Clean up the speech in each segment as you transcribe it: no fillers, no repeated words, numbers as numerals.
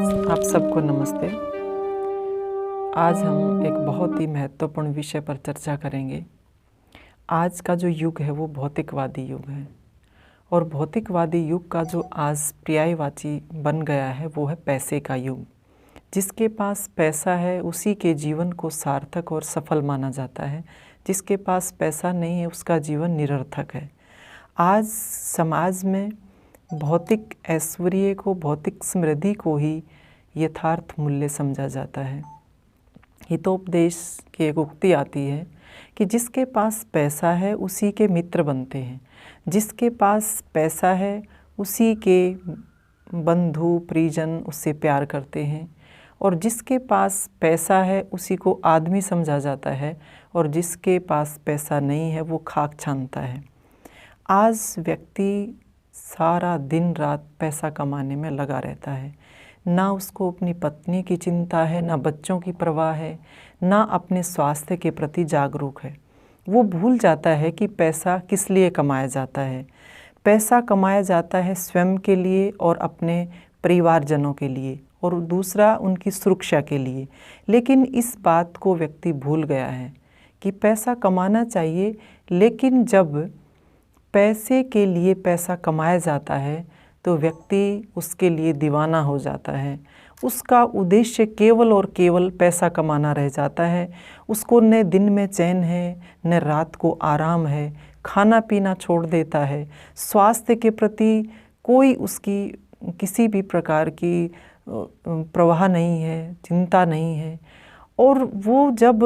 आप सबको नमस्ते। आज हम एक बहुत ही महत्वपूर्ण विषय पर चर्चा करेंगे। आज का जो युग है वो भौतिकवादी युग है और भौतिकवादी युग का जो आज पर्यायवाची बन गया है वो है पैसे का युग। जिसके पास पैसा है उसी के जीवन को सार्थक और सफल माना जाता है। जिसके पास पैसा नहीं है उसका जीवन निरर्थक है। आज समाज में भौतिक ऐश्वर्य को, भौतिक समृद्धि को ही यथार्थ मूल्य समझा जाता है। हितोपदेश की एक उक्ति आती है कि जिसके पास पैसा है उसी के मित्र बनते हैं, जिसके पास पैसा है उसी के बंधु परिजन उससे प्यार करते हैं, और जिसके पास पैसा है उसी को आदमी समझा जाता है, और जिसके पास पैसा नहीं है वो खाक छानता है। आज व्यक्ति सारा दिन रात पैसा कमाने में लगा रहता है। ना उसको अपनी पत्नी की चिंता है, ना बच्चों की परवाह है, ना अपने स्वास्थ्य के प्रति जागरूक है। वो भूल जाता है कि पैसा किस लिए कमाया जाता है। पैसा कमाया जाता है स्वयं के लिए और अपने परिवारजनों के लिए, और दूसरा उनकी सुरक्षा के लिए। लेकिन इस बात को व्यक्ति भूल गया है कि पैसा कमाना चाहिए, लेकिन जब पैसे के लिए पैसा कमाया जाता है तो व्यक्ति उसके लिए दीवाना हो जाता है। उसका उद्देश्य केवल और केवल पैसा कमाना रह जाता है। उसको न दिन में चैन है, न रात को आराम है। खाना पीना छोड़ देता है। स्वास्थ्य के प्रति कोई उसकी किसी भी प्रकार की परवाह नहीं है, चिंता नहीं है। और वो जब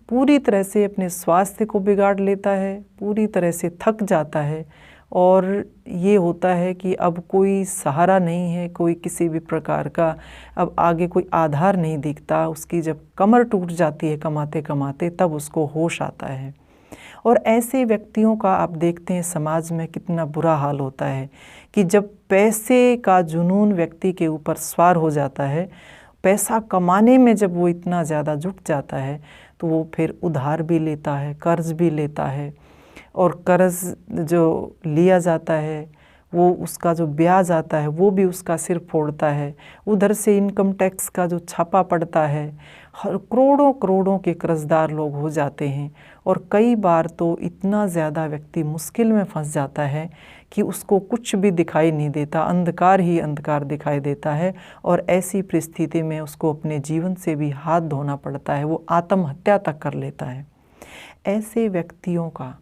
पूरी तरह से अपने स्वास्थ्य को बिगाड़ लेता है, पूरी तरह से थक जाता है, और ये होता है कि अब कोई सहारा नहीं है, कोई किसी भी प्रकार का अब आगे कोई आधार नहीं दिखता। उसकी जब कमर टूट जाती है कमाते कमाते, तब उसको होश आता है। और ऐसे व्यक्तियों का आप देखते हैं समाज में कितना बुरा हाल होता है कि जब पैसे का जुनून व्यक्ति के ऊपर सवार हो जाता है, पैसा कमाने में जब वो इतना ज़्यादा जुट जाता है, तो वो फिर उधार भी लेता है, कर्ज भी लेता है, और कर्ज जो लिया जाता है वो उसका जो ब्याज आता है वो भी उसका सिर फोड़ता है। उधर से इनकम टैक्स का जो छापा पड़ता है, हर करोड़ों करोड़ों के कर्जदार लोग हो जाते हैं। और कई बार तो इतना ज़्यादा व्यक्ति मुश्किल में फंस जाता है कि उसको कुछ भी दिखाई नहीं देता, अंधकार ही अंधकार दिखाई देता है। और ऐसी परिस्थिति में उसको अपने जीवन से भी हाथ धोना पड़ता है, वो आत्महत्या तक कर लेता है। ऐसे व्यक्तियों का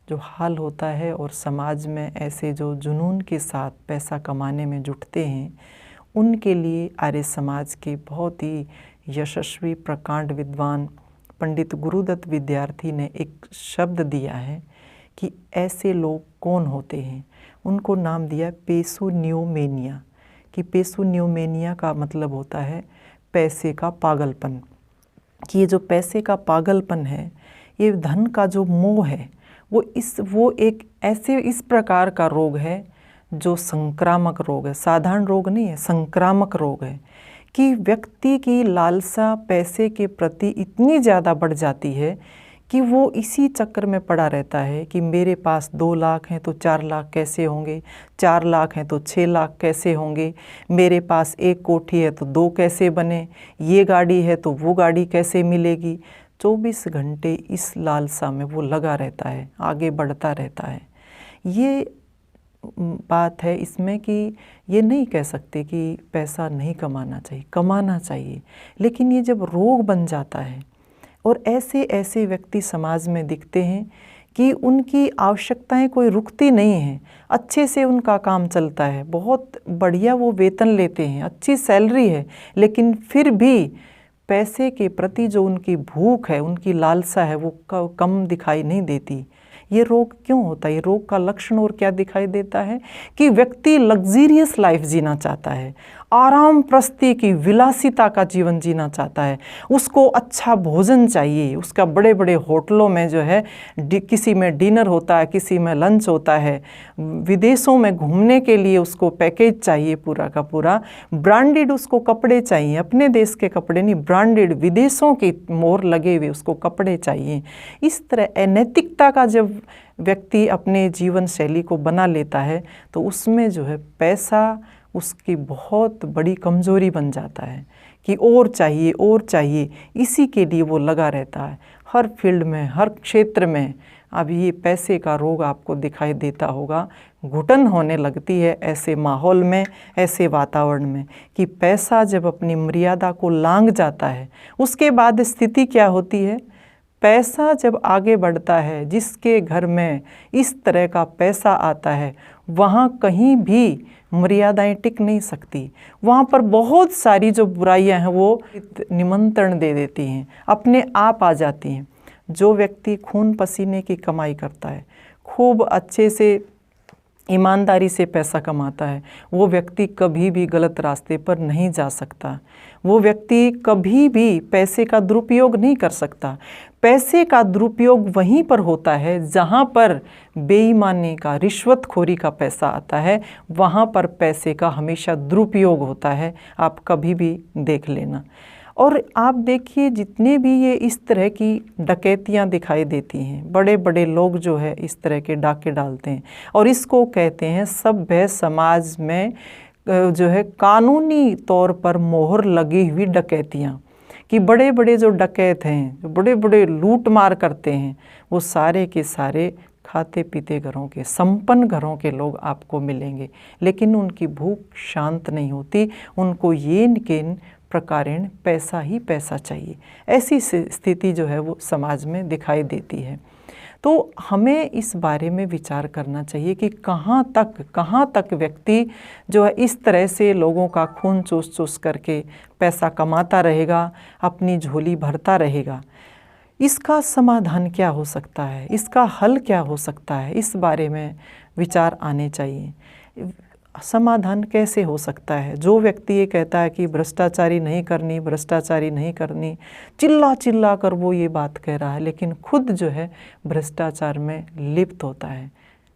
जो हाल होता है, और समाज में ऐसे जो जुनून के साथ पैसा कमाने में जुटते हैं, उनके लिए आर्य समाज के बहुत ही यशस्वी प्रकांड विद्वान पंडित गुरुदत्त विद्यार्थी ने एक शब्द दिया है कि ऐसे लोग कौन होते हैं। उनको नाम दिया पेसोनियोमेनिया, कि पेसोनियोमेनिया का मतलब होता है पैसे का पागलपन। कि ये जो पैसे का पागलपन है, ये धन का जो मोह है, वो एक ऐसे इस प्रकार का रोग है जो संक्रामक रोग है। साधारण रोग नहीं है, संक्रामक रोग है। कि व्यक्ति की लालसा पैसे के प्रति इतनी ज़्यादा बढ़ जाती है कि वो इसी चक्कर में पड़ा रहता है कि मेरे पास 2 लाख हैं तो 4 लाख कैसे होंगे, 4 लाख हैं तो 6 लाख कैसे होंगे, मेरे पास 1 कोठी है तो 2 कैसे बने, ये गाड़ी है तो वो गाड़ी कैसे मिलेगी। 24 घंटे इस लालसा में वो लगा रहता है, आगे बढ़ता रहता है। ये बात है इसमें कि ये नहीं कह सकते कि पैसा नहीं कमाना चाहिए, कमाना चाहिए। लेकिन ये जब रोग बन जाता है, और ऐसे ऐसे व्यक्ति समाज में दिखते हैं कि उनकी आवश्यकताएं कोई रुकती नहीं हैं, अच्छे से उनका काम चलता है, बहुत बढ़िया वो वेतन लेते हैं, अच्छी सैलरी है, लेकिन फिर भी पैसे के प्रति जो उनकी भूख है, उनकी लालसा है, वो कम दिखाई नहीं देती। ये रोग क्यों होता है? ये रोग का लक्षण और क्या दिखाई देता है कि व्यक्ति लग्जीरियस लाइफ जीना चाहता है, आराम प्रस्ती की विलासिता का जीवन जीना चाहता है। उसको अच्छा भोजन चाहिए, उसका बड़े बड़े होटलों में जो है किसी में डिनर होता है, किसी में लंच होता है। विदेशों में घूमने के लिए उसको पैकेज चाहिए पूरा का पूरा, ब्रांडेड उसको कपड़े चाहिए, अपने देश के कपड़े नहीं, ब्रांडेड विदेशों के मोहर लगे हुए उसको कपड़े चाहिए। इस तरह अनैतिकता का जब व्यक्ति अपने जीवन शैली को बना लेता है, तो उसमें जो है पैसा उसकी बहुत बड़ी कमज़ोरी बन जाता है कि और चाहिए और चाहिए। इसी के लिए वो लगा रहता है हर फील्ड में, हर क्षेत्र में। अब ये पैसे का रोग आपको दिखाई देता होगा, घुटन होने लगती है ऐसे माहौल में, ऐसे वातावरण में कि पैसा जब अपनी मर्यादा को लांघ जाता है, उसके बाद स्थिति क्या होती है। पैसा जब आगे बढ़ता है, जिसके घर में इस तरह का पैसा आता है, वहाँ कहीं भी मर्यादाएं टिक नहीं सकती। वहाँ पर बहुत सारी जो बुराइयां हैं वो निमंत्रण दे देती हैं, अपने आप आ जाती हैं। जो व्यक्ति खून पसीने की कमाई करता है, खूब अच्छे से ईमानदारी से पैसा कमाता है, वो व्यक्ति कभी भी गलत रास्ते पर नहीं जा सकता। वो व्यक्ति कभी भी पैसे का दुरुपयोग नहीं कर सकता। पैसे का दुरुपयोग वहीं पर होता है जहाँ पर बेईमानी का, रिश्वतखोरी का पैसा आता है, वहाँ पर पैसे का हमेशा दुरुपयोग होता है। आप कभी भी देख लेना। और आप देखिए जितने भी ये इस तरह की डकैतियाँ दिखाई देती हैं, बड़े बड़े लोग जो है इस तरह के डाके डालते हैं, और इसको कहते हैं सभ्य समाज में जो है कानूनी तौर पर मोहर लगी हुई डकैतियाँ। कि बड़े बड़े जो डकैत हैं, जो बड़े बड़े लूट मार करते हैं, वो सारे के सारे खाते पीते घरों के, संपन्न घरों के लोग आपको मिलेंगे। लेकिन उनकी भूख शांत नहीं होती, उनको ये किन प्रकारेण पैसा ही पैसा चाहिए। ऐसी स्थिति जो है वो समाज में दिखाई देती है। तो हमें इस बारे में विचार करना चाहिए कि कहाँ तक व्यक्ति जो है इस तरह से लोगों का खून चूस चूस करके पैसा कमाता रहेगा, अपनी झोली भरता रहेगा। इसका समाधान क्या हो सकता है, इसका हल क्या हो सकता है, इस बारे में विचार आने चाहिए। समाधान कैसे हो सकता है। जो व्यक्ति ये कहता है कि भ्रष्टाचारी नहीं करनी, भ्रष्टाचारी नहीं करनी, चिल्ला चिल्ला कर वो ये बात कह रहा है, लेकिन खुद जो है भ्रष्टाचार में लिप्त होता है।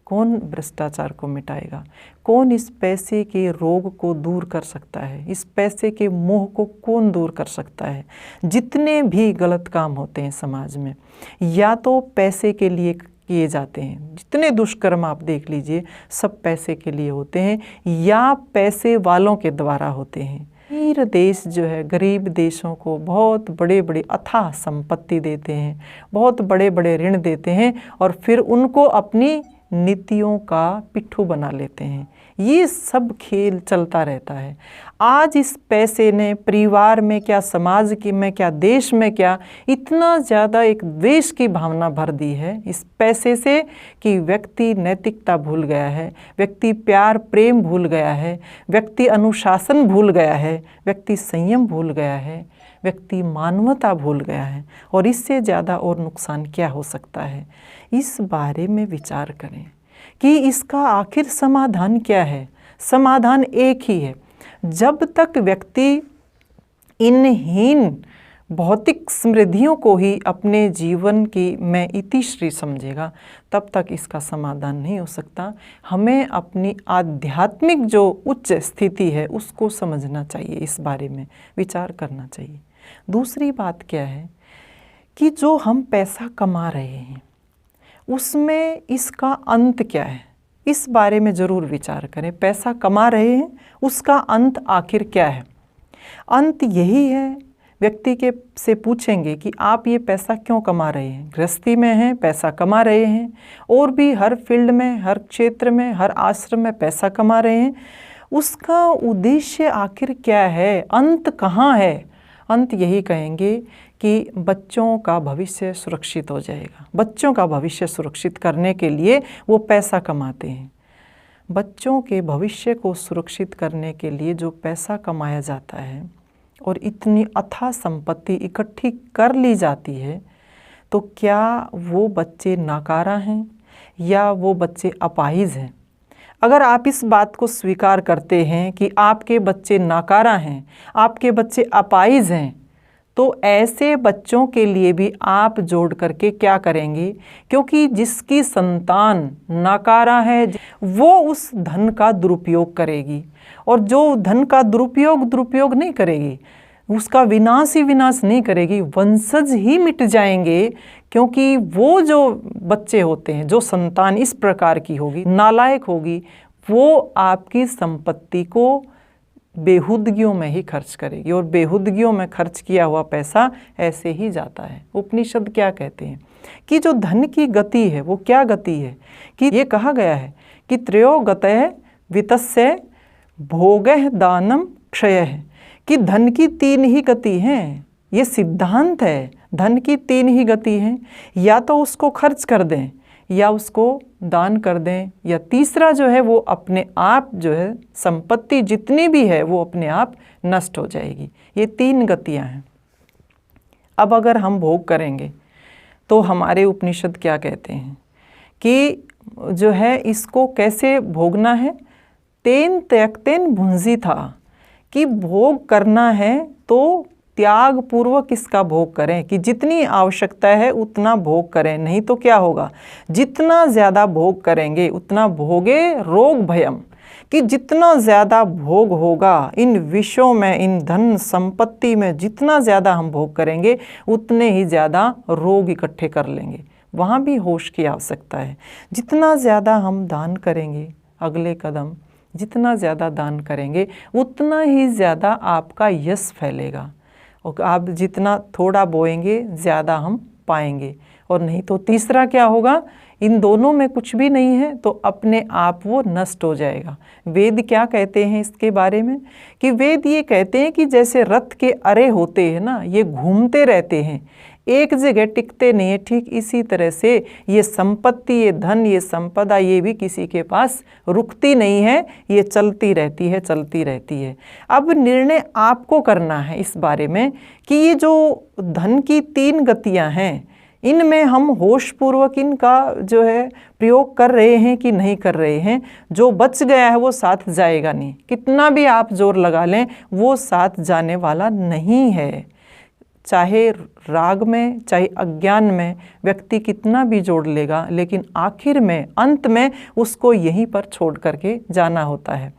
कौन भ्रष्टाचार को मिटाएगा? कौन इस पैसे के रोग को दूर कर सकता है? इस पैसे के मोह को कौन दूर कर सकता है? जितने भी गलत काम होते हैं समाज में, या तो पैसे के लिए किए जाते हैं। जितने दुष्कर्म आप देख लीजिए, सब पैसे के लिए होते हैं या पैसे वालों के द्वारा होते हैं। अमीर देश जो है गरीब देशों को बहुत बड़े बड़े अथाह संपत्ति देते हैं, बहुत बड़े बड़े ऋण देते हैं, और फिर उनको अपनी नीतियों का पिट्ठू बना लेते हैं। ये सब खेल चलता रहता है। आज इस पैसे ने परिवार में क्या, समाज की में क्या, देश में क्या, इतना ज़्यादा एक द्वेष की भावना भर दी है इस पैसे से कि व्यक्ति नैतिकता भूल गया है, व्यक्ति प्यार प्रेम भूल गया है, व्यक्ति अनुशासन भूल गया है, व्यक्ति संयम भूल गया है, व्यक्ति मानवता भूल गया है। और इससे ज़्यादा और नुकसान क्या हो सकता है? इस बारे में विचार करें कि इसका आखिर समाधान क्या है। समाधान एक ही है। जब तक व्यक्ति इन हीन भौतिक समृद्धियों को ही अपने जीवन की में इतिश्री समझेगा, तब तक इसका समाधान नहीं हो सकता। हमें अपनी आध्यात्मिक जो उच्च स्थिति है उसको समझना चाहिए, इस बारे में विचार करना चाहिए। दूसरी बात क्या है कि जो हम पैसा कमा रहे हैं उसमें इसका अंत क्या है, इस बारे में ज़रूर विचार करें। पैसा कमा रहे हैं, उसका अंत आखिर क्या है? अंत यही है, व्यक्ति के से पूछेंगे कि आप ये पैसा क्यों कमा रहे हैं। गृहस्थी में हैं, पैसा कमा रहे हैं, और भी हर फील्ड में, हर क्षेत्र में, हर आश्रम में पैसा कमा रहे हैं। उसका उद्देश्य आखिर क्या है? अंत कहाँ है? अंत यही कहेंगे कि बच्चों का भविष्य सुरक्षित हो जाएगा। बच्चों का भविष्य सुरक्षित करने के लिए वो पैसा कमाते हैं। बच्चों के भविष्य को सुरक्षित करने के लिए जो पैसा कमाया जाता है और इतनी अथाह संपत्ति इकट्ठी कर ली जाती है, तो क्या वो बच्चे नाकारा हैं या वो बच्चे अपाहिज हैं? अगर आप इस बात को स्वीकार करते हैं कि आपके बच्चे नाकारा हैं, आपके बच्चे अपाहिज हैं, तो ऐसे बच्चों के लिए भी आप जोड़ करके क्या करेंगे? क्योंकि जिसकी संतान नाकारा है वो उस धन का दुरुपयोग करेगी, और जो धन का दुरुपयोग नहीं करेगी, उसका विनाश ही विनाश नहीं करेगी, वंशज ही मिट जाएंगे। क्योंकि वो जो बच्चे होते हैं, जो संतान इस प्रकार की होगी, नालायक होगी, वो आपकी संपत्ति को बेहुदगियों में ही खर्च करेगी, और बेहुदगियों में खर्च किया हुआ पैसा ऐसे ही जाता है। उपनिषद क्या कहते हैं कि जो धन की गति है वो क्या गति है, कि ये कहा गया है कि त्रयो गतयः वित्तस्य भोगः दानम क्षयः, कि धन की 3 ही गति हैं। ये सिद्धांत है, धन की 3 ही गति हैं, या तो उसको खर्च कर दें, या उसको दान कर दें, या तीसरा जो है वो अपने आप जो है संपत्ति जितनी भी है वो अपने आप नष्ट हो जाएगी। ये 3 गतियां हैं। अब अगर हम भोग करेंगे तो हमारे उपनिषद क्या कहते हैं कि जो है इसको कैसे भोगना है। तेन त्यक्तेन भुंजी था, कि भोग करना है तो त्याग पूर्वक इसका भोग करें, कि जितनी आवश्यकता है उतना भोग करें, नहीं तो क्या होगा, जितना ज़्यादा भोग करेंगे उतना भोगे रोग भयम, कि जितना ज़्यादा भोग होगा इन विषयों में, इन धन संपत्ति में जितना ज़्यादा हम भोग करेंगे उतने ही ज़्यादा रोग इकट्ठे कर लेंगे। वहाँ भी होश की आवश्यकता है। जितना ज़्यादा हम दान करेंगे, अगले कदम जितना ज़्यादा दान करेंगे उतना ही ज़्यादा आपका यश फैलेगा, और आप जितना थोड़ा बोएंगे ज़्यादा हम पाएंगे। और नहीं तो तीसरा क्या होगा, इन दोनों में कुछ भी नहीं है तो अपने आप वो नष्ट हो जाएगा। वेद क्या कहते हैं इसके बारे में, कि वेद ये कहते हैं कि जैसे रथ के अरे होते हैं ना, ये घूमते रहते हैं, एक जगह टिकते नहीं है, ठीक इसी तरह से ये संपत्ति, ये धन, ये संपदा, ये भी किसी के पास रुकती नहीं है, ये चलती रहती है, चलती रहती है। अब निर्णय आपको करना है इस बारे में कि ये जो धन की 3 गतियां हैं, इनमें हम होशपूर्वक इनका जो है प्रयोग कर रहे हैं कि नहीं कर रहे हैं। जो बच गया है वो साथ जाएगा नहीं, कितना भी आप जोर लगा लें वो साथ जाने वाला नहीं है। चाहे राग में चाहे अज्ञान में व्यक्ति कितना भी जोड़ लेगा, लेकिन आखिर में अंत में उसको यहीं पर छोड़ करके जाना होता है।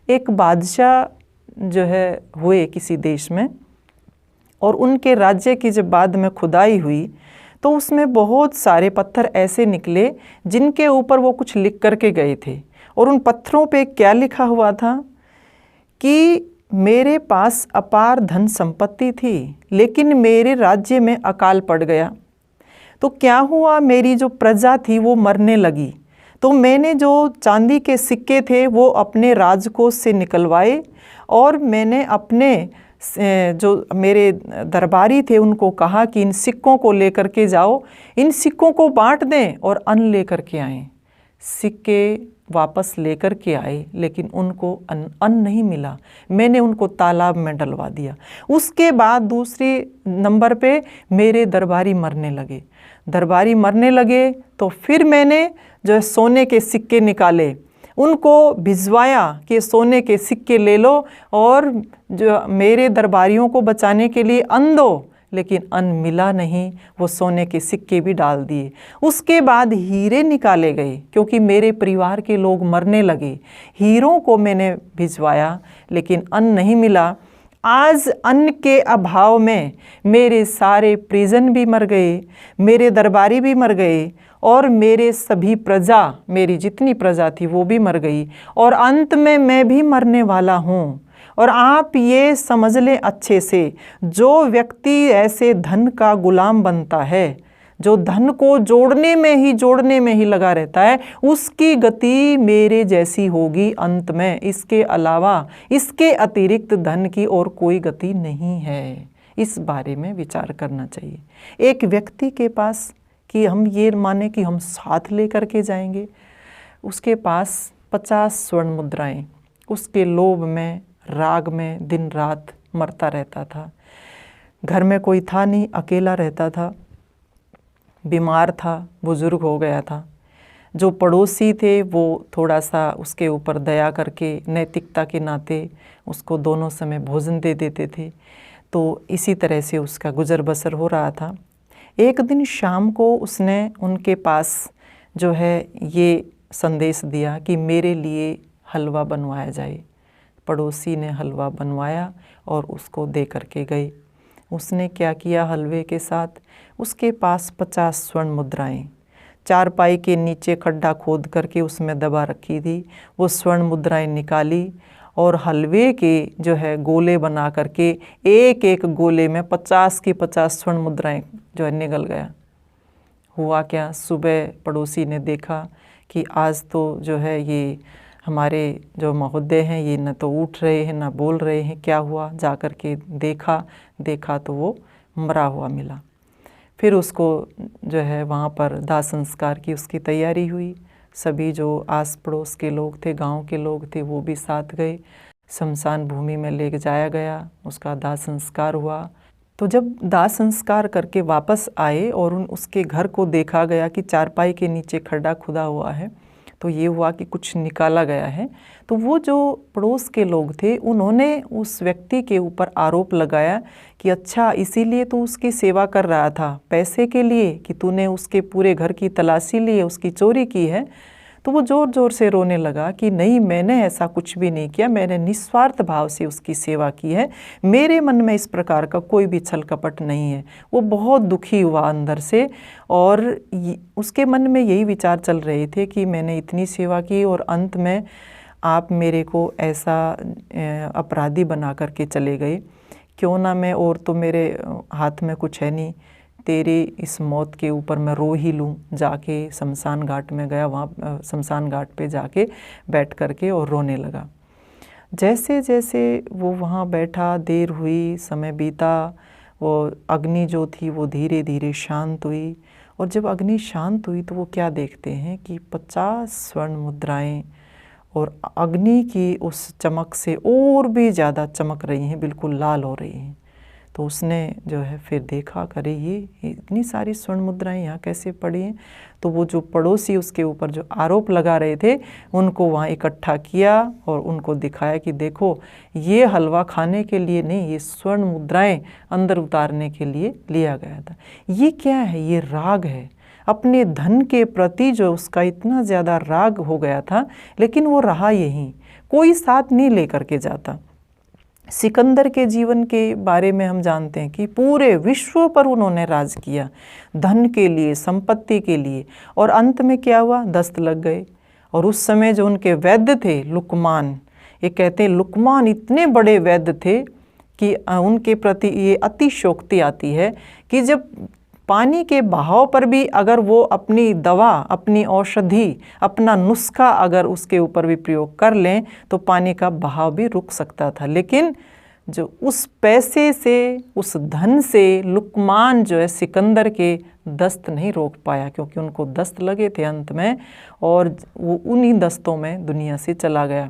एक बादशाह जो है हुए किसी देश में, और उनके राज्य की जब बाद में खुदाई हुई तो उसमें बहुत सारे पत्थर ऐसे निकले जिनके ऊपर वो कुछ लिख करके गए थे। और उन पत्थरों पे क्या लिखा हुआ था कि मेरे पास अपार धन संपत्ति थी, लेकिन मेरे राज्य में अकाल पड़ गया। तो क्या हुआ, मेरी जो प्रजा थी वो मरने लगी। तो मैंने जो चांदी के सिक्के थे वो अपने राजकोष से निकलवाए, और मैंने अपने जो मेरे दरबारी थे उनको कहा कि इन सिक्कों को लेकर के जाओ, इन सिक्कों को बांट दें और अन्न लेकर के आएँ। सिक्के वापस लेकर के आए, लेकिन उनको अन्न नहीं मिला। मैंने उनको तालाब में डलवा दिया। उसके बाद दूसरे नंबर पे मेरे दरबारी मरने लगे। दरबारी मरने लगे तो फिर मैंने जो है सोने के सिक्के निकाले, उनको भिजवाया कि सोने के सिक्के ले लो और जो मेरे दरबारियों को बचाने के लिए अन्न दो, लेकिन अन्न मिला नहीं। वो सोने के सिक्के भी डाल दिए। उसके बाद हीरे निकाले गए, क्योंकि मेरे परिवार के लोग मरने लगे। हीरों को मैंने भिजवाया, लेकिन अन्न नहीं मिला। आज अन्न के अभाव में मेरे सारे परिजन भी मर गए, मेरे दरबारी भी मर गए, और मेरे सभी प्रजा, मेरी जितनी प्रजा थी वो भी मर गई, और अंत में मैं भी मरने वाला हूँ। और आप ये समझ लें अच्छे से, जो व्यक्ति ऐसे धन का गुलाम बनता है, जो धन को जोड़ने में ही लगा रहता है, उसकी गति मेरे जैसी होगी अंत में। इसके अलावा, इसके अतिरिक्त धन की और कोई गति नहीं है। इस बारे में विचार करना चाहिए। एक व्यक्ति के पास कि हम ये माने कि हम साथ लेकर के जाएंगे, उसके पास 50 स्वर्ण मुद्राएं, उसके लोभ में, राग में दिन रात मरता रहता था। घर में कोई था नहीं, अकेला रहता था, बीमार था, बुजुर्ग हो गया था। जो पड़ोसी थे वो थोड़ा सा उसके ऊपर दया करके नैतिकता के नाते उसको दोनों समय भोजन दे देते थे। तो इसी तरह से उसका गुजर बसर हो रहा था। एक दिन शाम को उसने उनके पास जो है ये संदेश दिया कि मेरे लिए हलवा बनवाया जाए। पड़ोसी ने हलवा बनवाया और उसको दे करके गए। उसने क्या किया हलवे के साथ, उसके पास 50 स्वर्ण मुद्राएं, चारपाई के नीचे खड्डा खोद करके उसमें दबा रखी थी। वो स्वर्ण मुद्राएं निकाली और हलवे के जो है गोले बना करके एक एक गोले में 50 की 50 स्वर्ण मुद्राएं जो है निकल गया। हुआ क्या, सुबह पड़ोसी ने देखा कि आज तो जो है ये हमारे जो महोदय हैं ये न तो उठ रहे हैं न बोल रहे हैं, क्या हुआ। जा कर के देखा तो वो मरा हुआ मिला। फिर उसको जो है वहाँ पर दाह संस्कार की उसकी तैयारी हुई। सभी जो आस पड़ोस के लोग थे, गांव के लोग थे, वो भी साथ गए। शमशान भूमि में ले जाया गया, उसका दाह संस्कार हुआ। तो जब दाह संस्कार करके वापस आए और उसके घर को देखा गया कि चारपाई के नीचे खड्डा खुदा हुआ है, तो ये हुआ कि कुछ निकाला गया है। तो वो जो पड़ोस के लोग थे उन्होंने उस व्यक्ति के ऊपर आरोप लगाया कि अच्छा इसीलिए तू उसकी सेवा कर रहा था, पैसे के लिए, कि तूने उसके पूरे घर की तलाशी ली है, उसकी चोरी की है। तो वो ज़ोर ज़ोर से रोने लगा कि नहीं, मैंने ऐसा कुछ भी नहीं किया, मैंने निस्वार्थ भाव से उसकी सेवा की है, मेरे मन में इस प्रकार का कोई भी छल कपट नहीं है। वो बहुत दुखी हुआ अंदर से और उसके मन में यही विचार चल रहे थे कि मैंने इतनी सेवा की और अंत में आप मेरे को ऐसा अपराधी बना करके चले गए। क्यों ना मैं, और तो मेरे हाथ में कुछ है नहीं, तेरे इस मौत के ऊपर मैं रो ही लूँ। जाके शमशान घाट में गया, वहाँ शमशान घाट पे जाके बैठ करके और रोने लगा। जैसे जैसे वो वहाँ बैठा, देर हुई, समय बीता, वो अग्नि जो थी वो धीरे धीरे शांत हुई। और जब अग्नि शांत हुई तो वो क्या देखते हैं कि 50 स्वर्ण मुद्राएं और अग्नि की उस चमक से और भी ज़्यादा चमक रही हैं, बिल्कुल लाल हो रही हैं। तो उसने जो है फिर देखा, करे ये इतनी सारी स्वर्ण मुद्राएं यहाँ कैसे पड़ी हैं। तो वो जो पड़ोसी उसके ऊपर जो आरोप लगा रहे थे उनको वहाँ इकट्ठा किया और उनको दिखाया कि देखो ये हलवा खाने के लिए नहीं, ये स्वर्ण मुद्राएं अंदर उतारने के लिए लिया गया था। ये क्या है, ये राग है। अपने धन के प्रति जो उसका इतना ज़्यादा राग हो गया था, लेकिन वो रहा यहीं, कोई साथ नहीं लेकर के जाता। सिकंदर के जीवन के बारे में हम जानते हैं कि पूरे विश्व पर उन्होंने राज किया धन के लिए, संपत्ति के लिए, और अंत में क्या हुआ, दस्त लग गए। और उस समय जो उनके वैद्य थे लुकमान, ये कहते हैं लुकमान इतने बड़े वैद्य थे कि उनके प्रति ये अतिशयोक्ति आती है कि जब पानी के बहाव पर भी अगर वो अपनी दवा, अपनी औषधि, अपना नुस्खा अगर उसके ऊपर भी प्रयोग कर लें तो पानी का बहाव भी रुक सकता था। लेकिन जो उस पैसे से, उस धन से लुकमान जो है सिकंदर के दस्त नहीं रोक पाया, क्योंकि उनको दस्त लगे थे अंत में, और वो उन्हीं दस्तों में दुनिया से चला गया।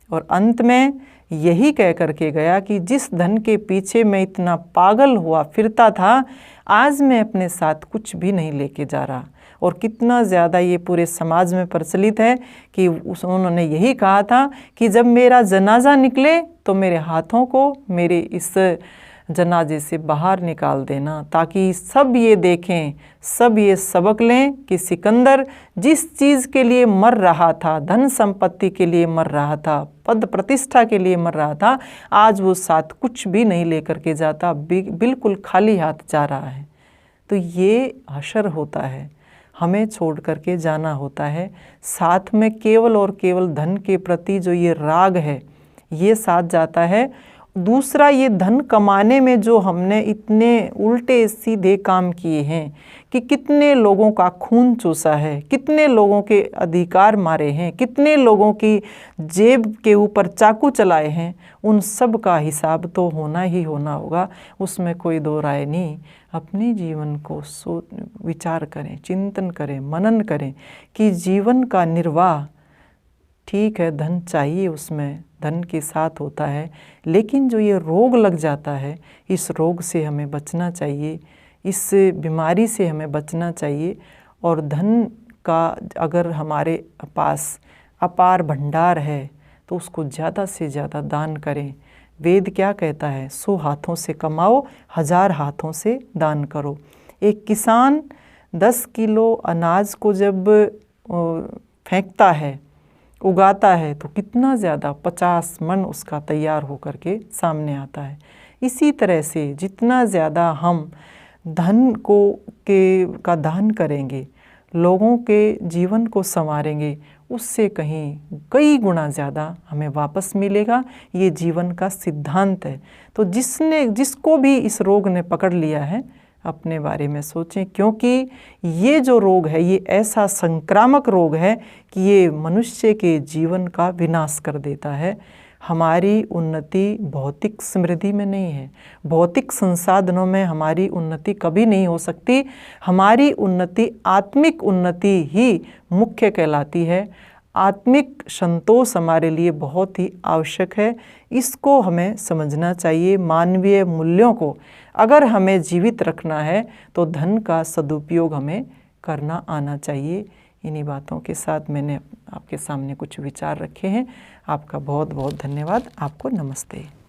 और अंत में यही कह करके गया कि जिस धन के पीछे मैं इतना पागल हुआ फिरता था, आज मैं अपने साथ कुछ भी नहीं लेके जा रहा। और कितना ज़्यादा ये पूरे समाज में प्रचलित है कि उन्होंने यही कहा था कि जब मेरा जनाजा निकले तो मेरे हाथों को मेरे इस जनाजे से बाहर निकाल देना, ताकि सब ये देखें, सब ये सबक लें कि सिकंदर जिस चीज़ के लिए मर रहा था, धन संपत्ति के लिए मर रहा था, पद प्रतिष्ठा के लिए मर रहा था, आज वो साथ कुछ भी नहीं लेकर के जाता, बिल्कुल खाली हाथ जा रहा है। तो ये हशर होता है, हमें छोड़ करके जाना होता है। साथ में केवल और केवल धन के प्रति जो ये राग है ये साथ जाता है। दूसरा, ये धन कमाने में जो हमने इतने उल्टे सीधे काम किए हैं कि कितने लोगों का खून चूसा है, कितने लोगों के अधिकार मारे हैं, कितने लोगों की जेब के ऊपर चाकू चलाए हैं, उन सब का हिसाब तो होना ही होना होगा, उसमें कोई दो राय नहीं। अपने जीवन को विचार करें, चिंतन करें, मनन करें कि जीवन का निर्वाह, ठीक है धन चाहिए, उसमें धन के साथ होता है, लेकिन जो ये रोग लग जाता है, इस रोग से हमें बचना चाहिए, इस बीमारी से हमें बचना चाहिए। और धन का अगर हमारे पास अपार भंडार है तो उसको ज़्यादा से ज़्यादा दान करें। वेद क्या कहता है, 100 हाथों से कमाओ, 1000 हाथों से दान करो। एक किसान 10 किलो अनाज को जब फेंकता है, उगाता है, तो कितना ज़्यादा 50 मन उसका तैयार होकर के सामने आता है। इसी तरह से जितना ज़्यादा हम धन का दान करेंगे, लोगों के जीवन को संवारेंगे, उससे कहीं कई गुना ज़्यादा हमें वापस मिलेगा। ये जीवन का सिद्धांत है। तो जिसको भी इस रोग ने पकड़ लिया है, अपने बारे में सोचें, क्योंकि ये जो रोग है ये ऐसा संक्रामक रोग है कि ये मनुष्य के जीवन का विनाश कर देता है। हमारी उन्नति भौतिक समृद्धि में नहीं है, भौतिक संसाधनों में हमारी उन्नति कभी नहीं हो सकती। हमारी उन्नति, आत्मिक उन्नति ही मुख्य कहलाती है। आत्मिक संतोष हमारे लिए बहुत ही आवश्यक है। इसको हमें समझना चाहिए। मानवीय मूल्यों को अगर हमें जीवित रखना है तो धन का सदुपयोग हमें करना आना चाहिए। इन्हीं बातों के साथ मैंने आपके सामने कुछ विचार रखे हैं। आपका बहुत बहुत धन्यवाद। आपको नमस्ते।